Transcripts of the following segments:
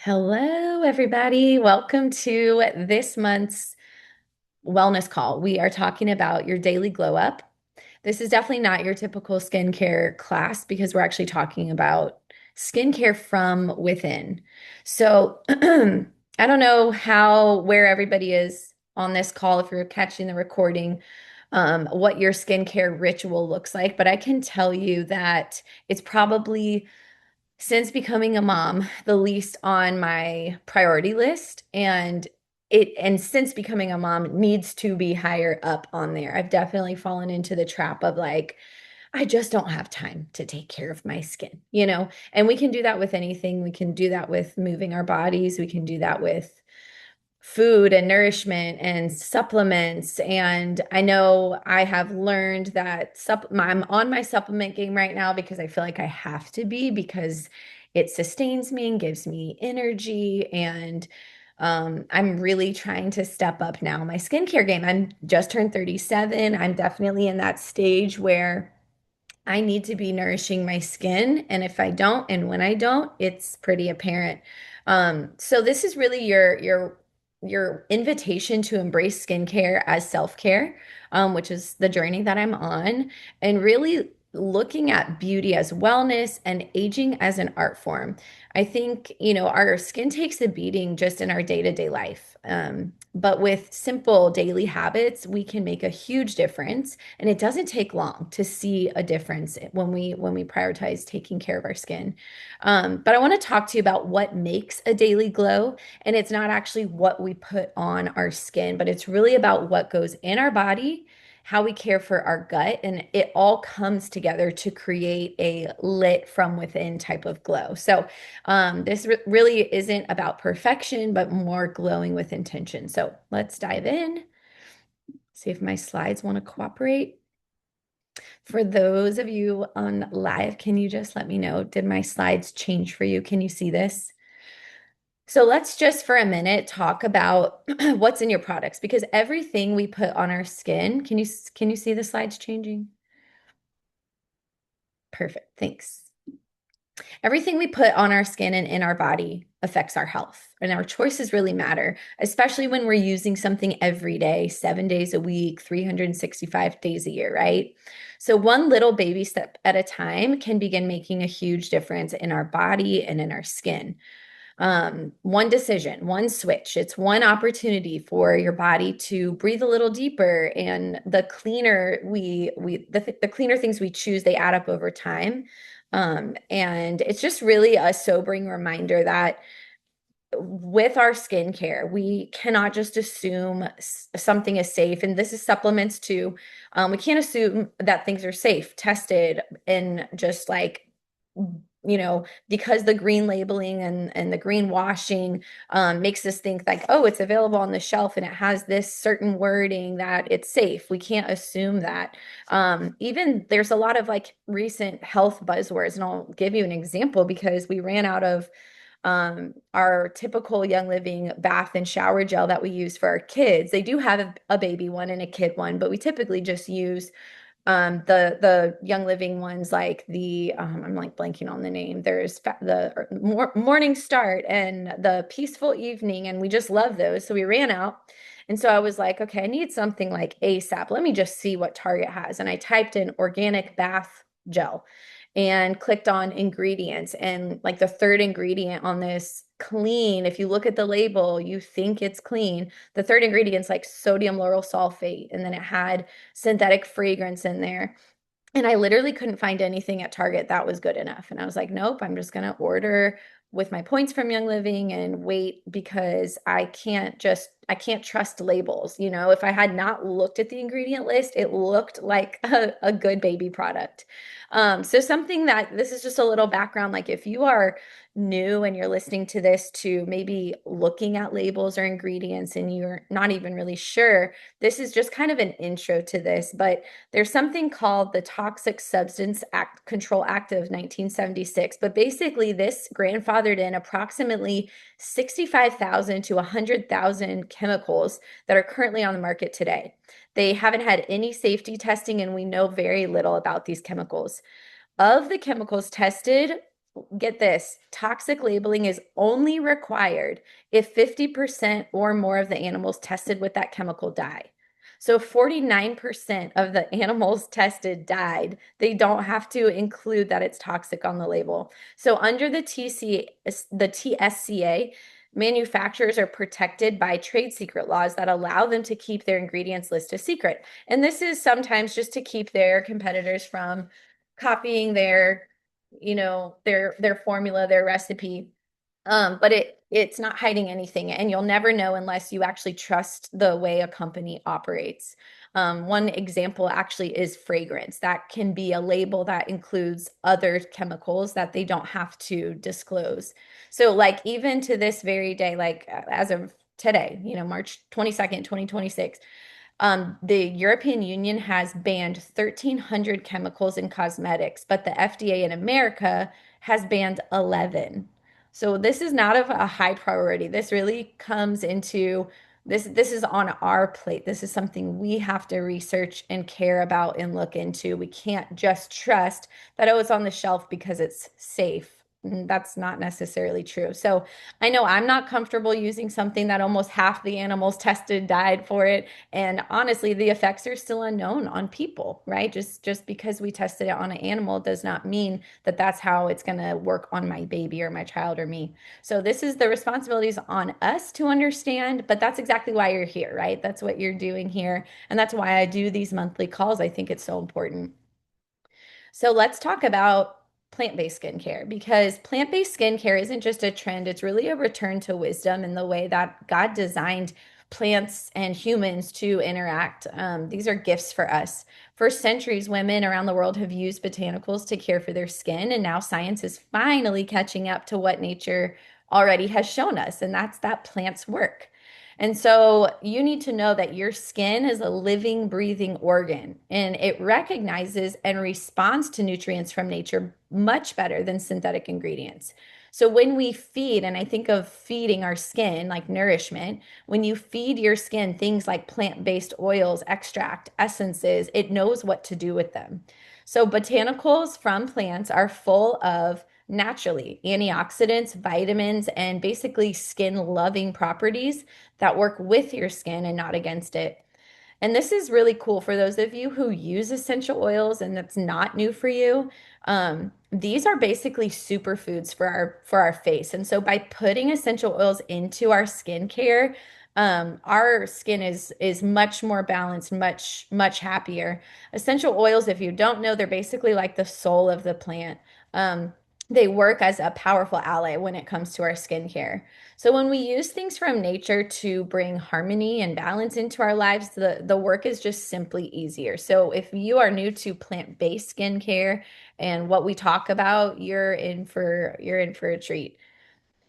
Hello, everybody. Welcome to this month's wellness call. We are talking about your daily glow up. This is definitely not your typical skincare class because we're actually talking about skincare from within. So, I don't know where everybody is on this call, if you're catching the recording, what your skincare ritual looks like, but I can tell you that it's probably since becoming a mom, the least on my priority list. And since becoming a mom needs to be higher up on there. I've definitely fallen into the trap of like, I just don't have time to take care of my skin. And we can do that with anything. We can do that with moving our bodies. We can do that with food and nourishment and supplements. And I know I have learned that I'm on my supplement game right now because I feel like I have to be because it sustains me and gives me energy. And I'm really trying to step up now my skincare game. I'm just turned 37. I'm definitely in that stage where I need to be nourishing my skin. And if I don't, and when I don't, it's pretty apparent. So this is really your invitation to embrace skincare as self-care, which is the journey that I'm on, and really looking at beauty as wellness and aging as an art form. I think, our skin takes a beating just in our day-to-day life. But with simple daily habits, we can make a huge difference. And it doesn't take long to see a difference when we prioritize taking care of our skin. But I want to talk to you about what makes a daily glow. And it's not actually what we put on our skin, but it's really about what goes in our body, how we care for our gut, and it all comes together to create a lit from within type of glow. So this really isn't about perfection, but more glowing with intention. So let's dive in, see if my slides want to cooperate. For those of you on live, can you just let me know, did my slides change for you? Can you see this? So let's just for a minute talk about what's in your products because everything we put on our skin, can you see the slides changing? Perfect. Thanks. Everything we put on our skin and in our body affects our health. And our choices really matter, especially when we're using something every day, 7 days a week, 365 days a year, right? So, one little baby step at a time can begin making a huge difference in our body and in our skin. One decision, one switch, it's one opportunity for your body to breathe a little deeper. And the cleaner the cleaner things we choose, they add up over time. And it's just really a sobering reminder that with our skincare, we cannot just assume something is safe. And this is supplements too. We can't assume that things are safe, tested, and just like, because the green labeling and the green washing makes us think like, oh, it's available on the shelf and it has this certain wording that it's safe. We can't assume that. Even there's a lot of like recent health buzzwords, and I'll give you an example because we ran out of our typical Young Living bath and shower gel that we use for our kids. They do have a baby one and a kid one, but we typically just use the Young Living ones like the I'm like blanking on the name. There's the Morning Start and the Peaceful Evening, and we just love those. So we ran out. And so I was like, okay, I need something like ASAP. Let me just see what Target has. And I typed in organic bath gel and clicked on ingredients. And like the third ingredient on this clean, if you look at the label, you think it's clean. The third ingredient's like sodium lauryl sulfate. And then it had synthetic fragrance in there. And I literally couldn't find anything at Target that was good enough. And I was like, nope, I'm just going to order with my points from Young Living and wait because I can't trust labels. If I had not looked at the ingredient list, it looked like a good baby product. So something that this is just a little background, like if you are new and you're listening to this to maybe looking at labels or ingredients and you're not even really sure, this is just kind of an intro to this, but there's something called the Toxic Substance Act Control Act of 1976. But basically, this grandfathered in approximately 65,000 to 100,000 chemicals that are currently on the market today. They haven't had any safety testing, and we know very little about these chemicals. Of the chemicals tested, get this, toxic labeling is only required if 50% or more of the animals tested with that chemical die. So 49% of the animals tested died. They don't have to include that it's toxic on the label. So under the TSCA, manufacturers are protected by trade secret laws that allow them to keep their ingredients list a secret. And this is sometimes just to keep their competitors from copying their formula, their recipe. But it's not hiding anything, and you'll never know unless you actually trust the way a company operates. One example actually is fragrance. That can be a label that includes other chemicals that they don't have to disclose. So, like, even to this very day, like as of today, March 22nd, 2026, the European Union has banned 1,300 chemicals in cosmetics, but the FDA in America has banned 11. So this is not of a high priority. This really comes into this is on our plate. This is something we have to research and care about and look into. We can't just trust that, oh, it's on the shelf because it's safe. That's not necessarily true. So I know I'm not comfortable using something that almost half the animals tested died for it. And honestly, the effects are still unknown on people, right? Just because we tested it on an animal does not mean that that's how it's going to work on my baby or my child or me. So this is the responsibilities on us to understand, but that's exactly why you're here, right? That's what you're doing here. And that's why I do these monthly calls. I think it's so important. So let's talk about plant-based skincare, because plant-based skincare isn't just a trend, it's really a return to wisdom in the way that God designed plants and humans to interact. These are gifts for us. For centuries, women around the world have used botanicals to care for their skin, and now science is finally catching up to what nature already has shown us, and that's that plants work. And so you need to know that your skin is a living, breathing organ, and it recognizes and responds to nutrients from nature much better than synthetic ingredients. So when we feed, and I think of feeding our skin like nourishment, when you feed your skin things like plant-based oils, extract, essences, it knows what to do with them. So botanicals from plants are full of naturally antioxidants, vitamins, and basically skin loving properties that work with your skin and not against it. And this is really cool for those of you who use essential oils and that's not new for you. These are basically superfoods for our face. And so by putting essential oils into our skincare, our skin is much more balanced, much happier. Essential oils, if you don't know, they're basically like the soul of the plant. They work as a powerful ally when it comes to our skincare. So when we use things from nature to bring harmony and balance into our lives, the work is just simply easier. So if you are new to plant-based skincare and what we talk about, you're in for a treat.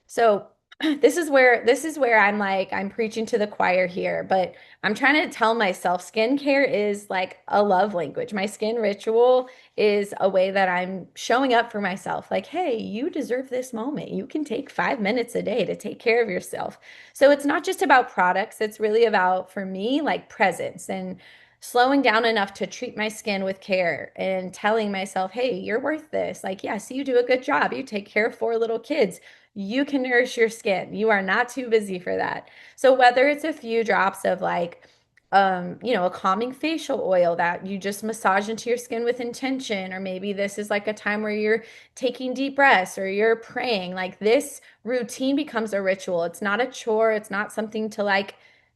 So this is where I'm like I'm preaching to the choir here, but I'm trying to tell myself skincare is like a love language. My skin ritual is a way that I'm showing up for myself. Like, hey, you deserve this moment. You can take 5 minutes a day to take care of yourself. So it's not just about products, it's really about, for me, like presence and slowing down enough to treat my skin with care and telling myself, hey, you're worth this. Like, yes, you do a good job. You take care of 4 little kids. You can nourish your skin. You are not too busy for that. So whether it's a few drops of like a calming facial oil that you just massage into your skin with intention, or maybe this is like a time where you're taking deep breaths or you're praying, like this routine becomes a ritual. It's not a chore, it's not something to like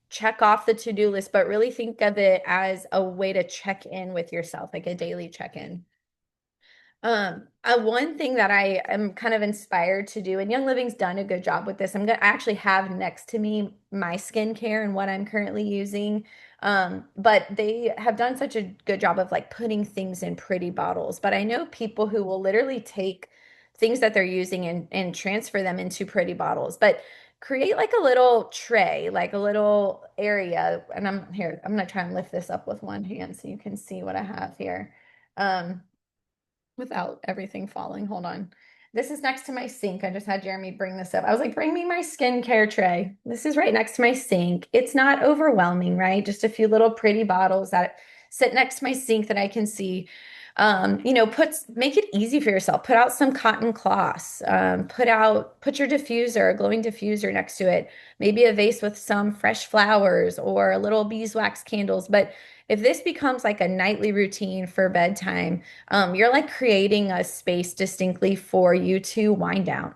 check off the to-do list, but really think of it as a way to check in with yourself, like a daily check-in. One thing that I am kind of inspired to do, and Young Living's done a good job with this. I actually have next to me my skincare and what I'm currently using. But they have done such a good job of like putting things in pretty bottles. But I know people who will literally take things that they're using and transfer them into pretty bottles. But create like a little tray, like a little area. And I'm gonna try and lift this up with one hand so you can see what I have here. Um, without everything falling. Hold on. This is next to my sink. I just had Jeremy bring this up. I was like, bring me my skincare tray. This is right next to my sink. It's not overwhelming, right? Just a few little pretty bottles that sit next to my sink that I can see. Make it easy for yourself. Put out some cotton cloths. Put your diffuser, a glowing diffuser next to it. Maybe a vase with some fresh flowers or little beeswax candles. But if this becomes like a nightly routine for bedtime, you're like creating a space distinctly for you to wind down.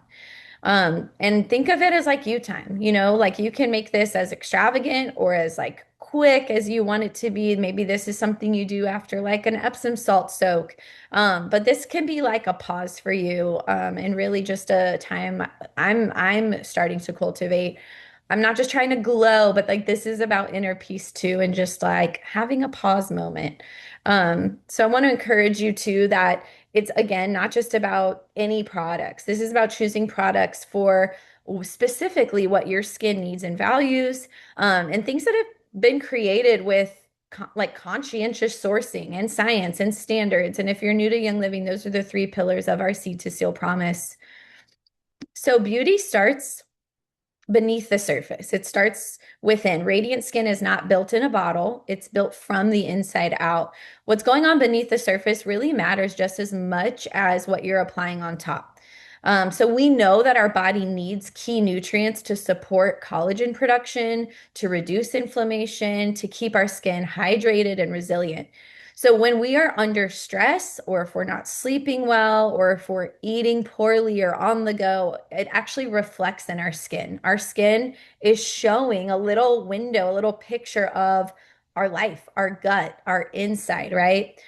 And think of it as like you time, like you can make this as extravagant or as like quick as you want it to be. Maybe this is something you do after like an Epsom salt soak. But this can be like a pause for you, and really just a time I'm starting to cultivate. I'm not just trying to glow, but like this is about inner peace too, and just like having a pause moment. So I want to encourage you too that it's again not just about any products. This is about choosing products for specifically what your skin needs and values, and things that have been created with like conscientious sourcing and science and standards. And if you're new to Young Living, those are the three pillars of our Seed to Seal promise. So beauty starts beneath the surface. It starts within. Radiant skin is not built in a bottle, it's built from the inside out. What's going on beneath the surface really matters just as much as what you're applying on top. So we know that our body needs key nutrients to support collagen production, to reduce inflammation, to keep our skin hydrated and resilient. So when we are under stress, or if we're not sleeping well, or if we're eating poorly or on the go, it actually reflects in our skin. Our skin is showing a little window, a little picture of our life, our gut, our inside, right?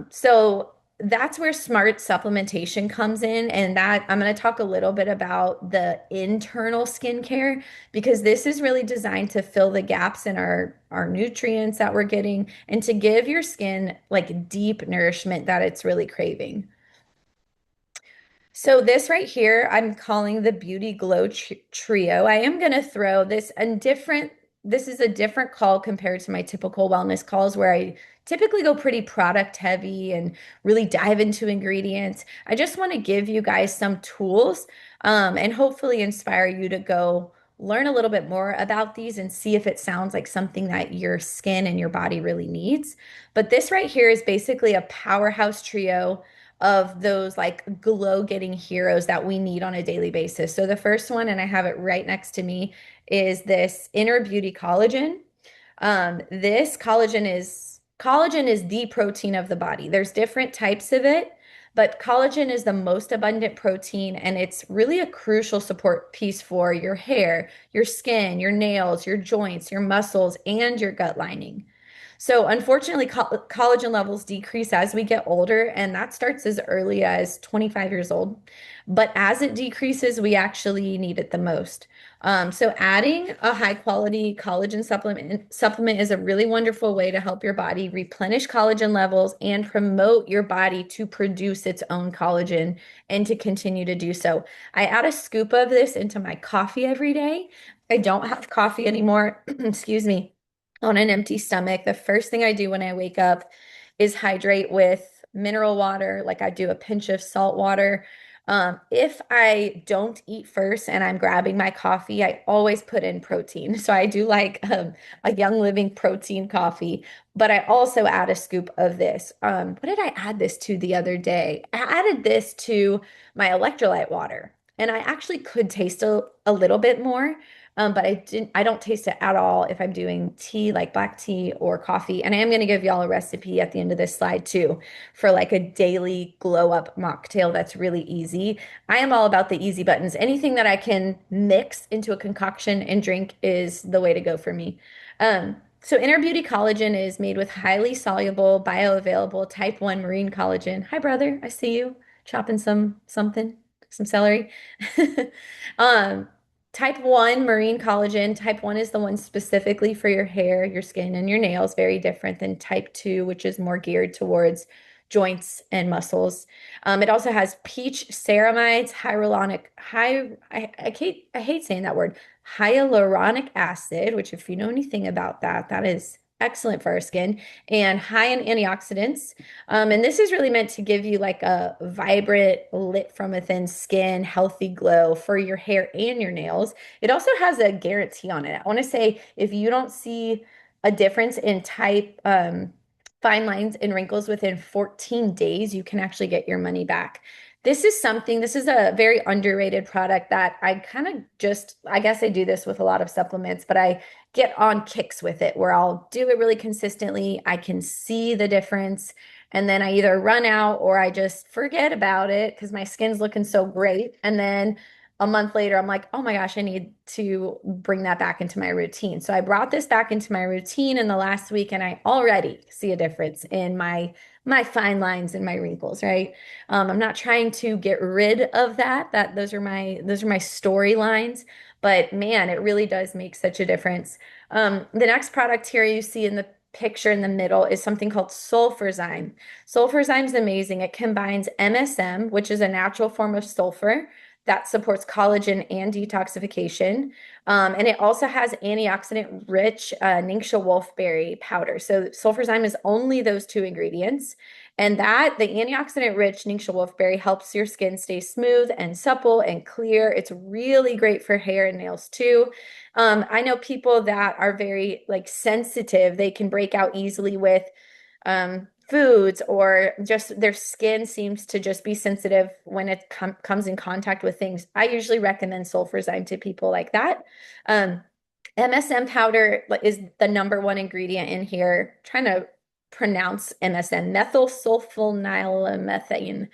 So that's where smart supplementation comes in. And that I'm going to talk a little bit about the internal skincare, because this is really designed to fill the gaps in our nutrients that we're getting and to give your skin like deep nourishment that it's really craving. So this right here, I'm calling the Beauty Glow Trio. I am going to throw this is a different call compared to my typical wellness calls where I typically go pretty product heavy and really dive into ingredients. I just want to give you guys some tools, and hopefully inspire you to go learn a little bit more about these and see if it sounds like something that your skin and your body really needs. But this right here is basically a powerhouse trio of those like glow getting heroes that we need on a daily basis. So the first one, and I have it right next to me, is this Inner Beauty Collagen. This collagen is the protein of the body. There's different types of it, but collagen is the most abundant protein, and it's really a crucial support piece for your hair, your skin, your nails, your joints, your muscles, and your gut lining. So, unfortunately, collagen levels decrease as we get older, and that starts as early as 25 years old. But as it decreases, we actually need it the most. So, adding a high quality collagen supplement is a really wonderful way to help your body replenish collagen levels and promote your body to produce its own collagen and to continue to do so. I add a scoop of this into my coffee every day. I don't have coffee anymore, excuse me, on an empty stomach. The first thing I do when I wake up is hydrate with mineral water, like I do a pinch of salt water. If I don't eat first and I'm grabbing my coffee, I always put in protein. So I do like a Young Living protein coffee, but I also add a scoop of this. What did I add this to the other day? I added this to my electrolyte water, and I actually could taste a little bit more. But I don't taste it at all if I'm doing tea, like black tea or coffee. And I am going to give y'all a recipe at the end of this slide too for like a daily glow up mocktail that's really easy. I am all about the easy buttons. Anything that I can mix into a concoction and drink is the way to go for me. So Inner Beauty Collagen is made with highly soluble, bioavailable type 1 marine collagen. Hi, brother. I see you chopping some celery. Um, Type 1 marine collagen. Type 1 is the one specifically for your hair, your skin, and your nails, very different than type 2, which is more geared towards joints and muscles. It also has peach ceramides, I hate saying that word, hyaluronic acid, which if you know anything about that, that is excellent for our skin, and high in antioxidants. And this is really meant to give you like a vibrant, lit from within skin, healthy glow for your hair and your nails. It also has a guarantee on it. I want to say if you don't see a difference in type, fine lines and wrinkles within 14 days, you can actually get your money back. This is a very underrated product that I kind of just, I guess I do this with a lot of supplements, but I get on kicks with it where I'll do it really consistently. I can see the difference. And then I either run out or I just forget about it because my skin's looking so great. And then a month later, I'm like, oh my gosh, I need to bring that back into my routine. So I brought this back into my routine in the last week, and I already see a difference in my fine lines and my wrinkles, right? I'm not trying to get rid of that. Those are my storylines, but man, it really does make such a difference. The next product here you see in the picture in the middle is something called Sulfurzyme. Sulfurzyme is amazing. It combines MSM, which is a natural form of sulfur that supports collagen and detoxification. And it also has antioxidant rich Ningxia wolfberry powder. So sulfurzyme is only those two ingredients. And that the antioxidant rich Ningxia wolfberry helps your skin stay smooth and supple and clear. It's really great for hair and nails too. I know people that are very like sensitive, they can break out easily with foods, or just their skin seems to just be sensitive when it comes in contact with things. I usually recommend sulfurzyme to people like that. Um, MSM powder is the number one ingredient in here. I'm trying to pronounce MSM, methyl sulfonylurethiene.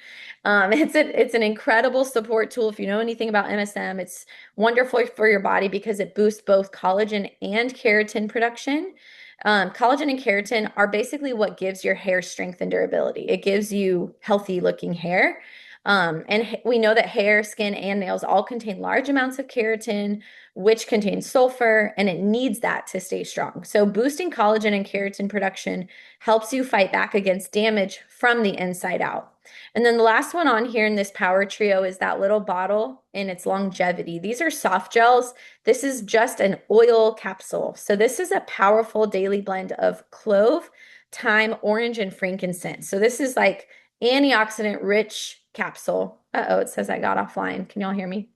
It's an incredible support tool. If you know anything about MSM, it's wonderful for your body because it boosts both collagen and keratin production. Collagen and keratin are basically what gives your hair strength and durability. It gives you healthy looking hair. And we know that hair, skin, and nails all contain large amounts of keratin, which contains sulfur, and it needs that to stay strong. So, boosting collagen and keratin production helps you fight back against damage from the inside out. And then the last one on here in this power trio is that little bottle and its longevity. These are soft gels. This is just an oil capsule. So this is a powerful daily blend of clove, thyme, orange, and frankincense. So this is like antioxidant rich capsule. Uh-oh, it says I got offline. Can y'all hear me?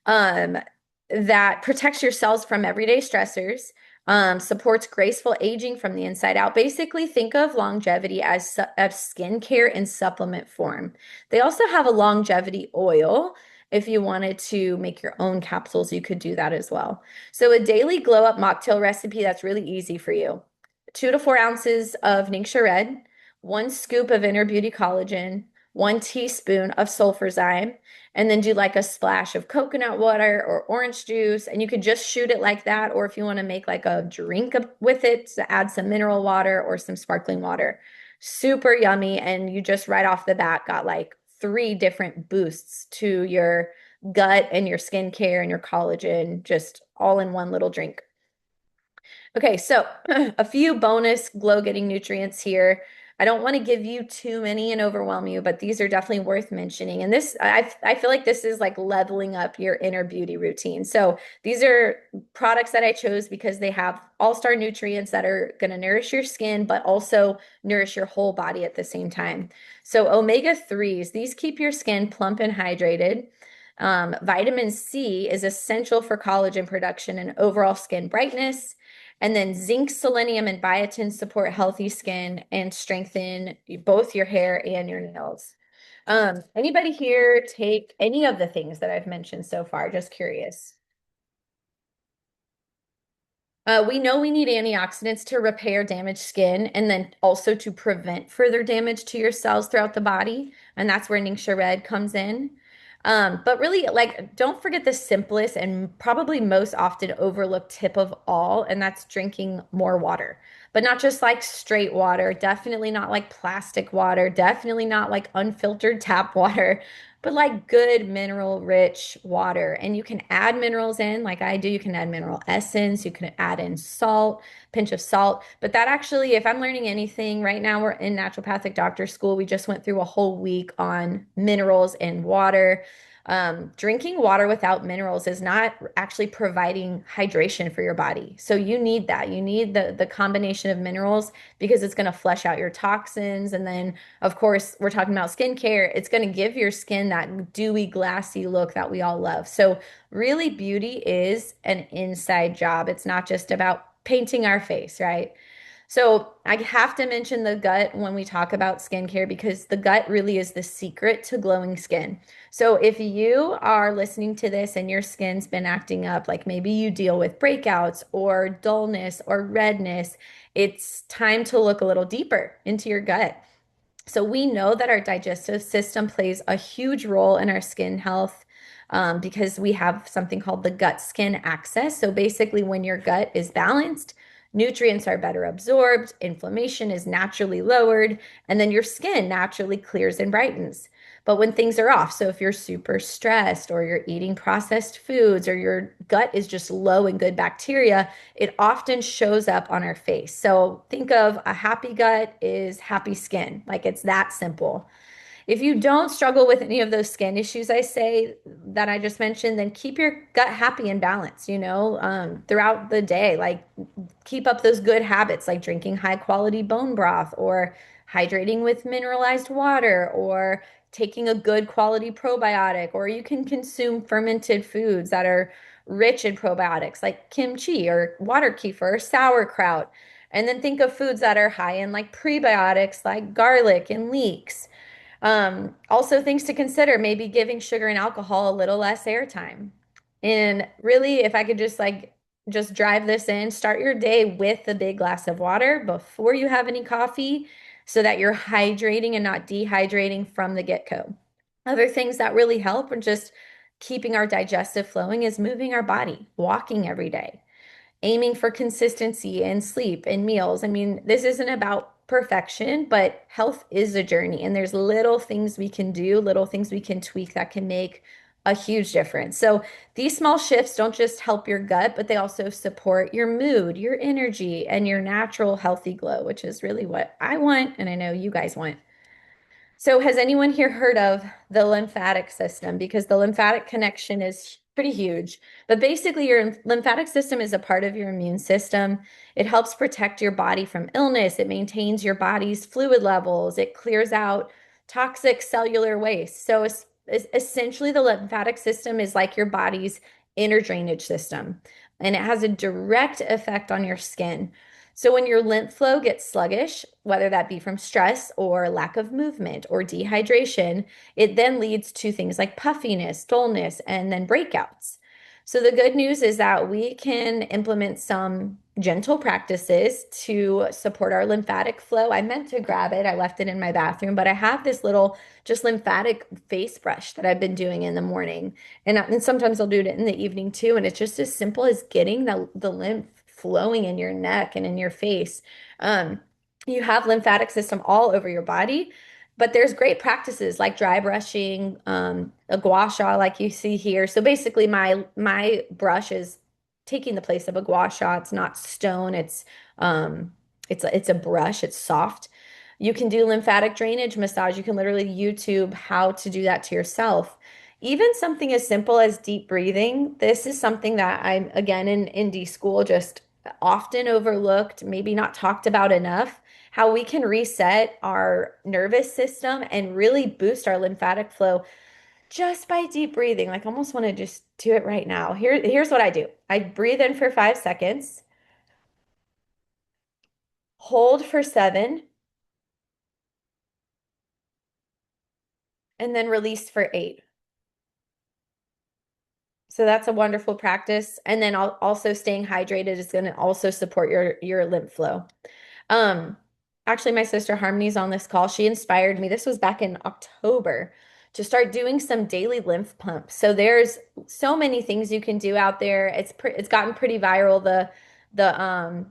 Um, that protects your cells from everyday stressors, supports graceful aging from the inside out. Basically, think of longevity as a skincare in supplement form. They also have a longevity oil. If you wanted to make your own capsules, you could do that as well. So, a daily glow up mocktail recipe that's really easy for you: 2 to 4 ounces of Ningxia Red, 1 scoop of Inner Beauty Collagen, 1 teaspoon of sulfurzyme, and then do like a splash of coconut water or orange juice. And you could just shoot it like that. Or if you want to make like a drink with it, to add some mineral water or some sparkling water. Super yummy. And you just right off the bat got like 3 different boosts to your gut and your skincare and your collagen, just all in one little drink. Okay, so a few bonus glow getting nutrients here. I don't want to give you too many and overwhelm you, but these are definitely worth mentioning. And I feel like this is like leveling up your inner beauty routine. So these are products that I chose because they have all-star nutrients that are going to nourish your skin, but also nourish your whole body at the same time. So omega-3s, these keep your skin plump and hydrated. Vitamin C is essential for collagen production and overall skin brightness. And then zinc, selenium, and biotin support healthy skin and strengthen both your hair and your nails. Anybody here take any of the things that I've mentioned so far? Just curious. We know we need antioxidants to repair damaged skin and then also to prevent further damage to your cells throughout the body. And that's where Ningxia Red comes in. But really, like, don't forget the simplest and probably most often overlooked tip of all, and that's drinking more water. But not just like straight water, definitely not like plastic water, definitely not like unfiltered tap water, but like good mineral rich water. And you can add minerals in, like I do. You can add mineral essence, you can add in salt, pinch of salt. But that actually, if I'm learning anything right now, we're in naturopathic doctor school. We just went through a whole week on minerals and water. Drinking water without minerals is not actually providing hydration for your body. So you need that. You need the combination of minerals because it's going to flush out your toxins. And then, of course, we're talking about skincare. It's going to give your skin that dewy, glassy look that we all love. So really, beauty is an inside job. It's not just about painting our face, right? So I have to mention the gut when we talk about skincare because the gut really is the secret to glowing skin. So if you are listening to this and your skin's been acting up, like maybe you deal with breakouts or dullness or redness, it's time to look a little deeper into your gut. So we know that our digestive system plays a huge role in our skin health because we have something called the gut skin axis. So basically, when your gut is balanced, nutrients are better absorbed, inflammation is naturally lowered, and then your skin naturally clears and brightens. But when things are off, so if you're super stressed or you're eating processed foods or your gut is just low in good bacteria, it often shows up on our face. So think of a happy gut is happy skin. Like it's that simple. If you don't struggle with any of those skin issues, I say that I just mentioned, then keep your gut happy and balanced, throughout the day. Like keep up those good habits like drinking high quality bone broth or hydrating with mineralized water or taking a good quality probiotic, or you can consume fermented foods that are rich in probiotics like kimchi or water kefir or sauerkraut. And then think of foods that are high in like prebiotics like garlic and leeks. Also, things to consider, maybe giving sugar and alcohol a little less airtime. And really, if I could just drive this in, start your day with a big glass of water before you have any coffee so that you're hydrating and not dehydrating from the get-go. Other things that really help are just keeping our digestive flowing is moving our body, walking every day, aiming for consistency in sleep and meals. I mean, this isn't about perfection, but health is a journey, and there's little things we can do, little things we can tweak that can make a huge difference. So these small shifts don't just help your gut, but they also support your mood, your energy, and your natural healthy glow, which is really what I want, and I know you guys want. So, has anyone here heard of the lymphatic system? Because the lymphatic connection is pretty huge. But basically, your lymphatic system is a part of your immune system. It helps protect your body from illness, it maintains your body's fluid levels, it clears out toxic cellular waste. So, essentially, the lymphatic system is like your body's inner drainage system, and it has a direct effect on your skin. So when your lymph flow gets sluggish, whether that be from stress or lack of movement or dehydration, it then leads to things like puffiness, dullness, and then breakouts. So the good news is that we can implement some gentle practices to support our lymphatic flow. I meant to grab it. I left it in my bathroom, but I have this little just lymphatic face brush that I've been doing in the morning. And sometimes I'll do it in the evening too. And it's just as simple as getting the lymph flowing in your neck and in your face. Um, you have lymphatic system all over your body, but there's great practices like dry brushing, a gua sha like you see here. So basically my brush is taking the place of a gua sha. It's not stone, it's a brush, it's soft. You can do lymphatic drainage massage. You can literally YouTube how to do that to yourself. Even something as simple as deep breathing. This is something that I'm, again, in indie school, just often overlooked, maybe not talked about enough, how we can reset our nervous system and really boost our lymphatic flow just by deep breathing. Like, I almost want to just do it right now. Here's what I do. I breathe in for 5 seconds, hold for 7, and then release for 8. So that's a wonderful practice. And then also staying hydrated is going to also support your lymph flow. Um, Actually, my sister Harmony's on this call. She inspired me. This was back in October to start doing some daily lymph pumps. So there's so many things you can do out there. It's gotten pretty viral. The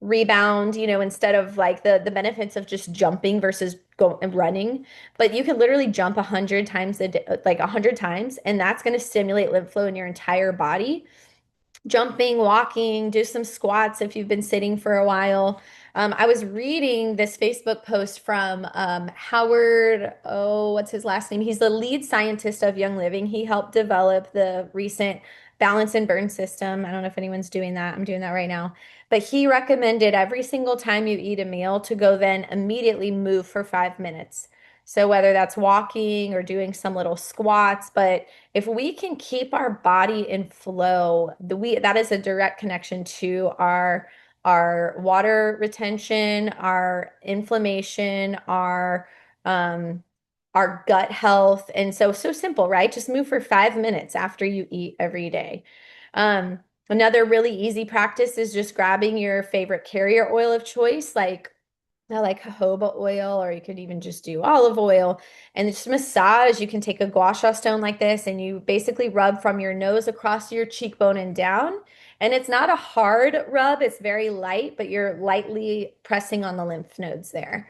rebound, instead of like the benefits of just jumping versus go and running, but you can literally jump 100 times a day, like 100 times, and that's going to stimulate lymph flow in your entire body. Jumping, walking, do some squats if you've been sitting for a while. I was reading this Facebook post from Howard, oh, what's his last name? He's the lead scientist of Young Living. He helped develop the recent balance and burn system. I don't know if anyone's doing that. I'm doing that right now. But he recommended every single time you eat a meal to go then immediately move for 5 minutes. So whether that's walking or doing some little squats, but if we can keep our body in flow, that is a direct connection to our our water retention, our inflammation, um, our gut health. And so simple, right? Just move for 5 minutes after you eat every day. Um, Another really easy practice is just grabbing your favorite carrier oil of choice, like I like jojoba oil, or you could even just do olive oil and just massage. You can take a gua sha stone like this and you basically rub from your nose across your cheekbone and down. And it's not a hard rub, it's very light, but you're lightly pressing on the lymph nodes there.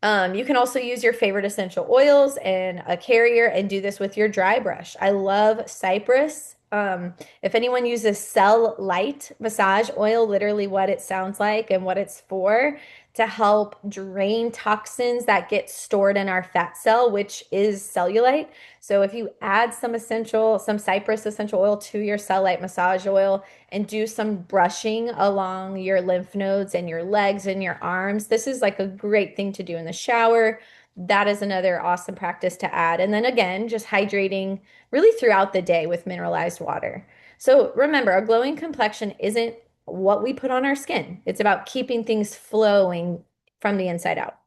You can also use your favorite essential oils and a carrier and do this with your dry brush. I love cypress. If anyone uses Cell Light massage oil, literally what it sounds like and what it's for, to help drain toxins that get stored in our fat cell, which is cellulite. So if you add some cypress essential oil to your Cell Light massage oil, and do some brushing along your lymph nodes and your legs and your arms. This is like a great thing to do in the shower. That is another awesome practice to add. And then again, just hydrating really throughout the day with mineralized water. So remember, a glowing complexion isn't what we put on our skin. It's about keeping things flowing from the inside out.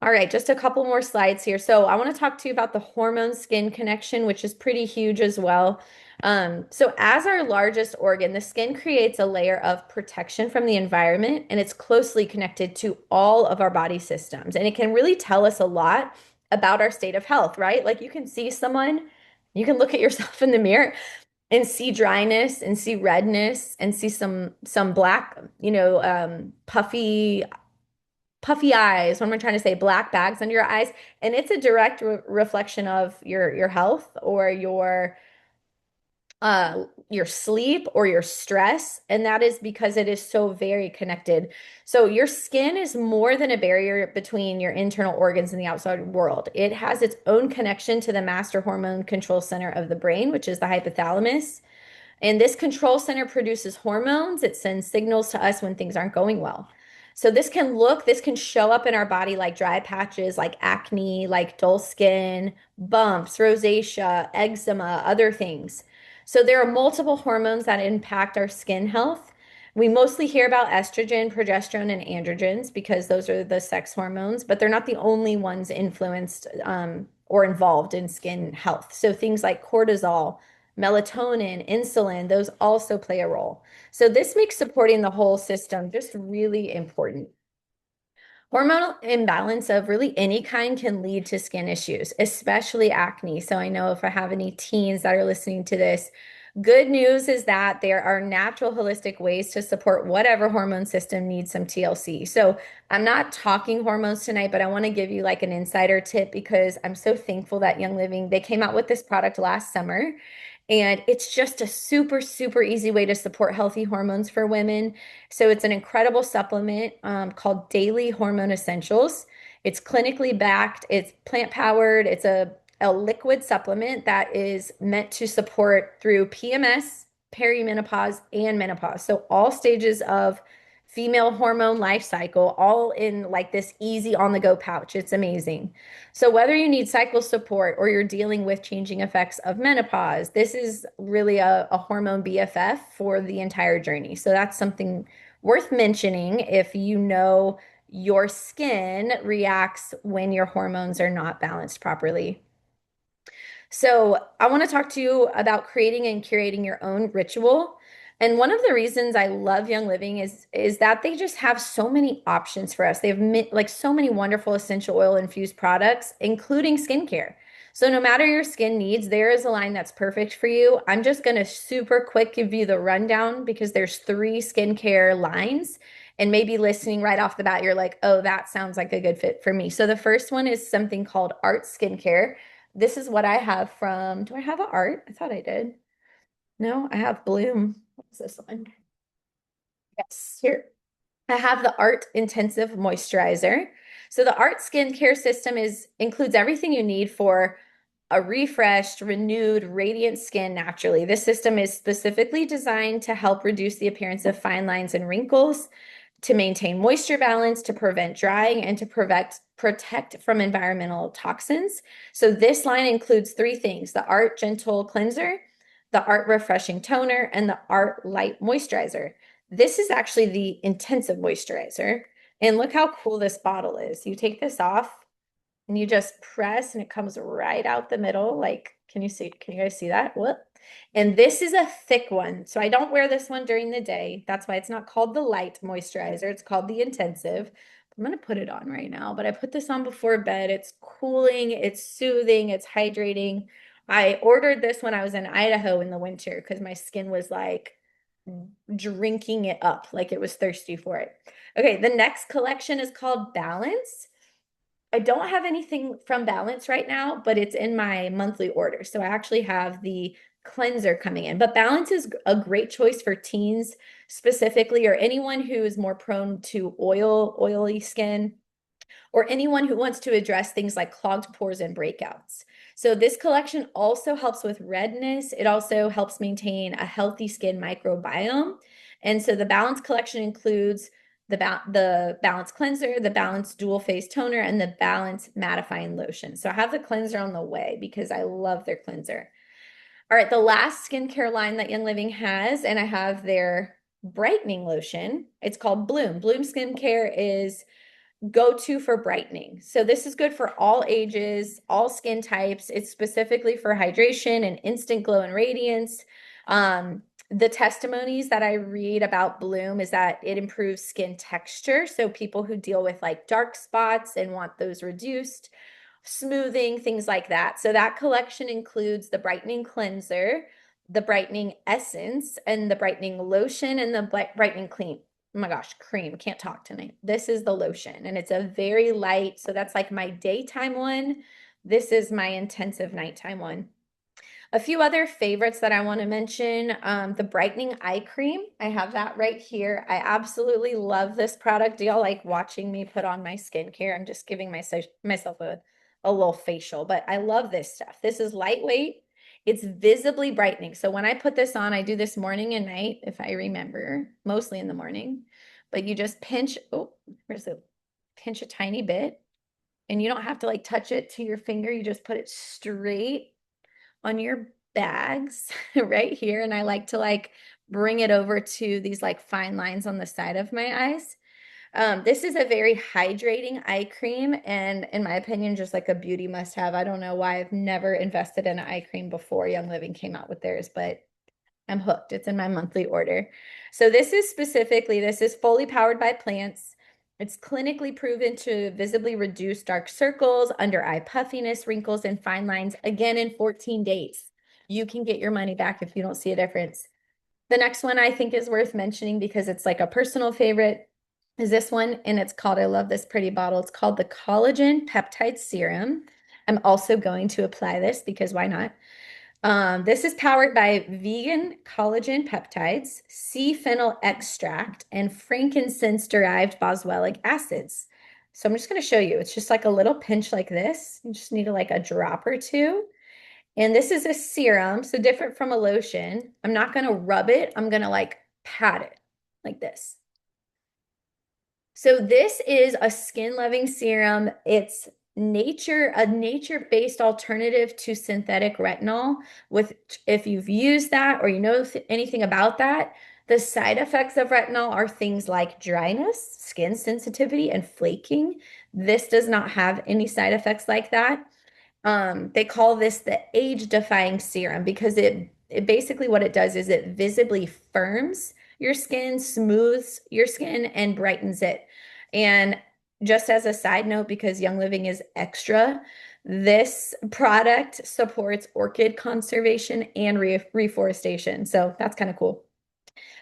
All right, just a couple more slides here. So I want to talk to you about the hormone skin connection, which is pretty huge as well. So as our largest organ, the skin creates a layer of protection from the environment, and it's closely connected to all of our body systems. And it can really tell us a lot about our state of health, right? Like you can see someone, you can look at yourself in the mirror and see dryness and see redness and see some black, puffy eyes, what am I trying to say? Black bags under your eyes. And it's a direct reflection of your health or your sleep or your stress. And that is because it is so very connected. So your skin is more than a barrier between your internal organs and the outside world. It has its own connection to the master hormone control center of the brain, which is the hypothalamus. And this control center produces hormones. It sends signals to us when things aren't going well. So this can show up in our body like dry patches, like acne, like dull skin, bumps, rosacea, eczema, other things. So there are multiple hormones that impact our skin health. We mostly hear about estrogen, progesterone, and androgens because those are the sex hormones, but they're not the only ones influenced or involved in skin health. So things like cortisol, melatonin, insulin, those also play a role. So this makes supporting the whole system just really important. Hormonal imbalance of really any kind can lead to skin issues, especially acne. So I know if I have any teens that are listening to this, good news is that there are natural holistic ways to support whatever hormone system needs some TLC. So I'm not talking hormones tonight, but I want to give you like an insider tip because I'm so thankful that Young Living, they came out with this product last summer. And it's just a super, super easy way to support healthy hormones for women. So it's an incredible supplement called Daily Hormone Essentials. It's clinically backed, it's plant powered, it's a liquid supplement that is meant to support through PMS, perimenopause, and menopause. So all stages of female hormone life cycle, all in like this easy on the go pouch. It's amazing. So whether you need cycle support or you're dealing with changing effects of menopause, this is really a hormone BFF for the entire journey. So that's something worth mentioning if you know your skin reacts when your hormones are not balanced properly. So, I want to talk to you about creating and curating your own ritual. And one of the reasons I love Young Living is that they just have so many options for us. They have like so many wonderful essential oil infused products, including skincare. So no matter your skin needs, there is a line that's perfect for you. I'm just going to super quick give you the rundown because there's 3 skincare lines. And maybe listening right off the bat, you're like, oh, that sounds like a good fit for me. So the first one is something called Art Skincare. This is what I have from, do I have a art? I thought I did. No, I have Bloom. What's this one? Yes, here. I have the Art Intensive Moisturizer. So the Art Skincare System includes everything you need for a refreshed, renewed, radiant skin naturally. This system is specifically designed to help reduce the appearance of fine lines and wrinkles, to maintain moisture balance, to prevent drying, and to protect from environmental toxins. So this line includes 3 things: the Art Gentle Cleanser, the Art Refreshing Toner, and the Art Light Moisturizer. This is actually the intensive moisturizer. And look how cool this bottle is. You take this off and you just press and it comes right out the middle. Like, can you guys see that? Whoop. And this is a thick one. So I don't wear this one during the day. That's why it's not called the light moisturizer. It's called the intensive. I'm going to put it on right now, but I put this on before bed. It's cooling, it's soothing, it's hydrating. I ordered this when I was in Idaho in the winter because my skin was like drinking it up, like it was thirsty for it. Okay, the next collection is called Balance. I don't have anything from Balance right now, but it's in my monthly order. So I actually have the cleanser coming in. But Balance is a great choice for teens specifically, or anyone who is more prone to oily skin, or anyone who wants to address things like clogged pores and breakouts. So this collection also helps with redness. It also helps maintain a healthy skin microbiome. And so the Balance collection includes the Balance cleanser, the Balance dual phase toner, and the Balance mattifying lotion. So I have the cleanser on the way because I love their cleanser. All right, the last skincare line that Young Living has, and I have their brightening lotion. It's called Bloom. Bloom Skincare is go-to for brightening. So this is good for all ages, all skin types. It's specifically for hydration and instant glow and radiance. The testimonies that I read about Bloom is that it improves skin texture. So people who deal with like dark spots and want those reduced, smoothing, things like that. So that collection includes the brightening cleanser, the brightening essence, and the brightening lotion, and the brightening clean. Oh my gosh, cream. Can't talk tonight. This is the lotion, and it's a very light. So that's like my daytime one. This is my intensive nighttime one. A few other favorites that I want to mention, the brightening eye cream. I have that right here. I absolutely love this product. Do y'all like watching me put on my skincare? I'm just giving myself a little facial, but I love this stuff. This is lightweight. It's visibly brightening. So when I put this on, I do this morning and night, if I remember, mostly in the morning. But you just pinch, oh, where's the pinch a tiny bit, and you don't have to like touch it to your finger. You just put it straight on your bags right here. And I like to like bring it over to these like fine lines on the side of my eyes. This is a very hydrating eye cream, and in my opinion, just like a beauty must have. I don't know why I've never invested in an eye cream before Young Living came out with theirs, but I'm hooked. It's in my monthly order. So this is fully powered by plants. It's clinically proven to visibly reduce dark circles, under eye puffiness, wrinkles, and fine lines, again in 14 days. You can get your money back if you don't see a difference. The next one I think is worth mentioning because it's like a personal favorite is this one, and it's called, I love this pretty bottle. It's called the Collagen Peptide Serum. I'm also going to apply this because why not? This is powered by vegan collagen peptides, sea fennel extract, and frankincense-derived boswellic acids. So I'm just going to show you. It's just like a little pinch like this. You just need like a drop or two. And this is a serum, so different from a lotion. I'm not going to rub it. I'm going to like pat it like this. So this is a skin-loving serum. It's a nature-based alternative to synthetic retinol. With if you've used that or you know anything about that, the side effects of retinol are things like dryness, skin sensitivity, and flaking. This does not have any side effects like that. They call this the age-defying serum because it basically what it does is it visibly firms your skin, smooths your skin, and brightens it. And just as a side note, because Young Living is extra, this product supports orchid conservation and reforestation. So that's kind of cool.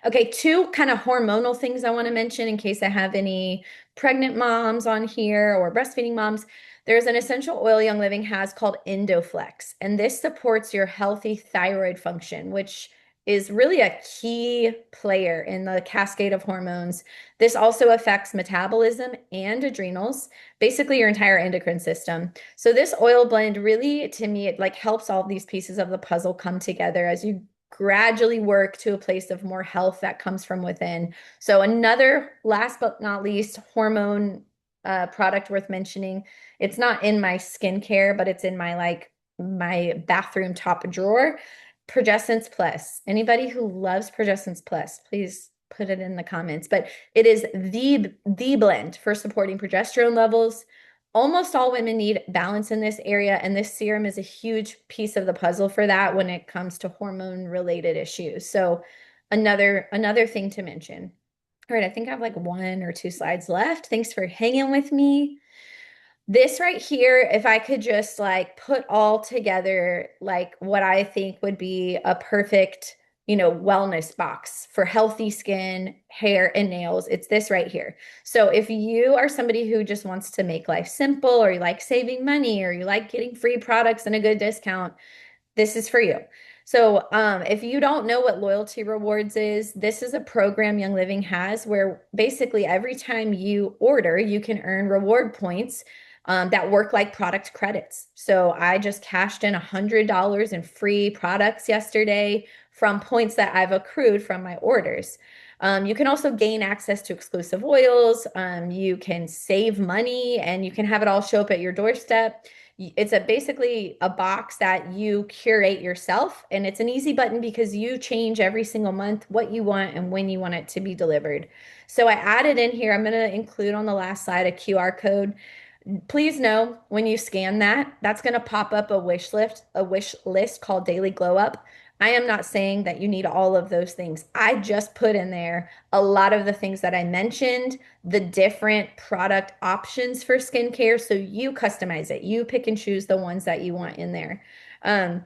Okay, two kind of hormonal things I want to mention in case I have any pregnant moms on here or breastfeeding moms. There's an essential oil Young Living has called Endoflex, and this supports your healthy thyroid function, which is really a key player in the cascade of hormones. This also affects metabolism and adrenals, basically your entire endocrine system. So this oil blend really, to me, it like helps all these pieces of the puzzle come together as you gradually work to a place of more health that comes from within. So another, last but not least, hormone product worth mentioning. It's not in my skincare, but it's in my bathroom top drawer. Progessence Plus. Anybody who loves Progessence Plus, please put it in the comments, but it is the blend for supporting progesterone levels. Almost all women need balance in this area, and this serum is a huge piece of the puzzle for that when it comes to hormone related issues. So another thing to mention. All right, I think I have like 1 or 2 slides left. Thanks for hanging with me. This right here, if I could just like put all together like what I think would be a perfect, wellness box for healthy skin, hair, and nails, it's this right here. So if you are somebody who just wants to make life simple, or you like saving money, or you like getting free products and a good discount, this is for you. So, if you don't know what Loyalty Rewards is, this is a program Young Living has where basically every time you order, you can earn reward points that work like product credits. So, I just cashed in $100 in free products yesterday from points that I've accrued from my orders. You can also gain access to exclusive oils. You can save money, and you can have it all show up at your doorstep. It's basically a box that you curate yourself, and it's an easy button because you change every single month what you want and when you want it to be delivered. So I added in here, I'm going to include on the last slide a QR code. Please know when you scan that, that's going to pop up a wish list called Daily Glow Up. I am not saying that you need all of those things. I just put in there a lot of the things that I mentioned, the different product options for skincare. So you customize it. You pick and choose the ones that you want in there. Um,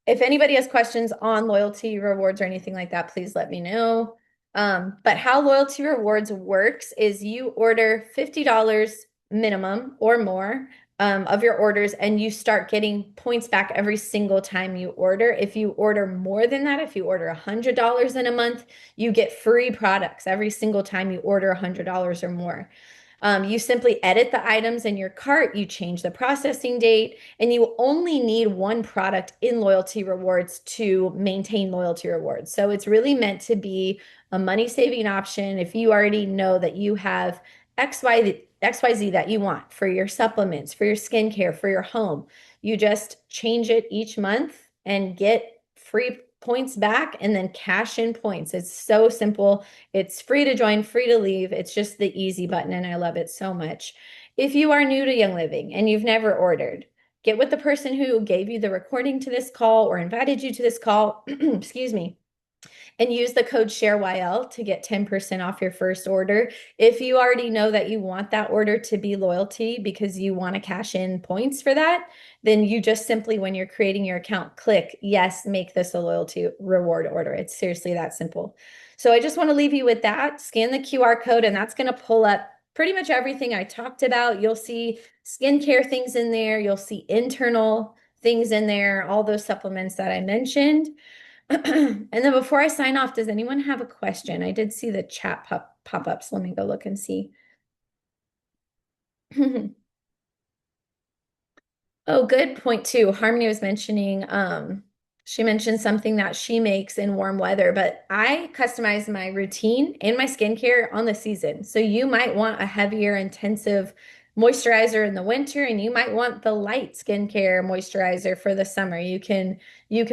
if anybody has questions on loyalty rewards or anything like that, please let me know. But how loyalty rewards works is you order $50 minimum or more of your orders, and you start getting points back every single time you order. If you order more than that, if you order $100 in a month, you get free products every single time you order $100 or more. You simply edit the items in your cart, you change the processing date, and you only need one product in Loyalty Rewards to maintain Loyalty Rewards. So it's really meant to be a money saving option if you already know that you have XYZ that you want for your supplements, for your skincare, for your home. You just change it each month and get free points back and then cash in points. It's so simple. It's free to join, free to leave. It's just the easy button, and I love it so much. If you are new to Young Living and you've never ordered, get with the person who gave you the recording to this call or invited you to this call, excuse me, and use the code SHAREYL to get 10% off your first order. If you already know that you want that order to be loyalty because you want to cash in points for that, then you just simply, when you're creating your account, click yes, make this a loyalty reward order. It's seriously that simple. So I just want to leave you with that. Scan the QR code, and that's going to pull up pretty much everything I talked about. You'll see skincare things in there. You'll see internal things in there, all those supplements that I mentioned. And then before I sign off, does anyone have a question? I did see the chat pop up, so let me go look and see. Oh, good point too. Harmony was mentioning, she mentioned something that she makes in warm weather, but I customize my routine and my skincare on the season. So you might want a heavier, intensive moisturizer in the winter, and you might want the light skincare moisturizer for the summer. You can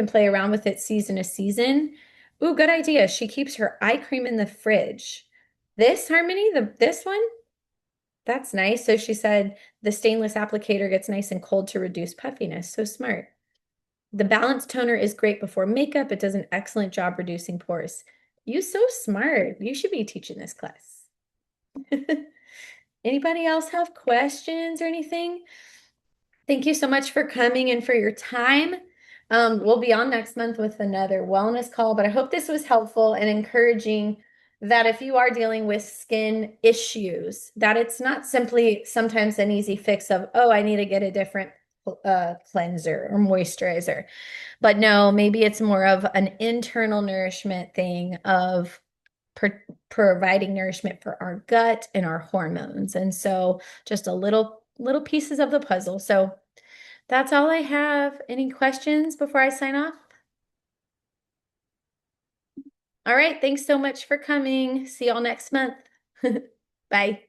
play around with it season to season. Ooh, good idea. She keeps her eye cream in the fridge. This Harmony, this one? That's nice. So she said the stainless applicator gets nice and cold to reduce puffiness. So smart. The balance toner is great before makeup. It does an excellent job reducing pores. You so smart. You should be teaching this class. Anybody else have questions or anything? Thank you so much for coming and for your time. We'll be on next month with another wellness call, but I hope this was helpful and encouraging that if you are dealing with skin issues, that it's not simply sometimes an easy fix of, oh, I need to get a different cleanser or moisturizer. But no, maybe it's more of an internal nourishment thing of providing nourishment for our gut and our hormones. And so just a little pieces of the puzzle. So that's all I have. Any questions before I sign off? All right. Thanks so much for coming. See y'all next month. Bye.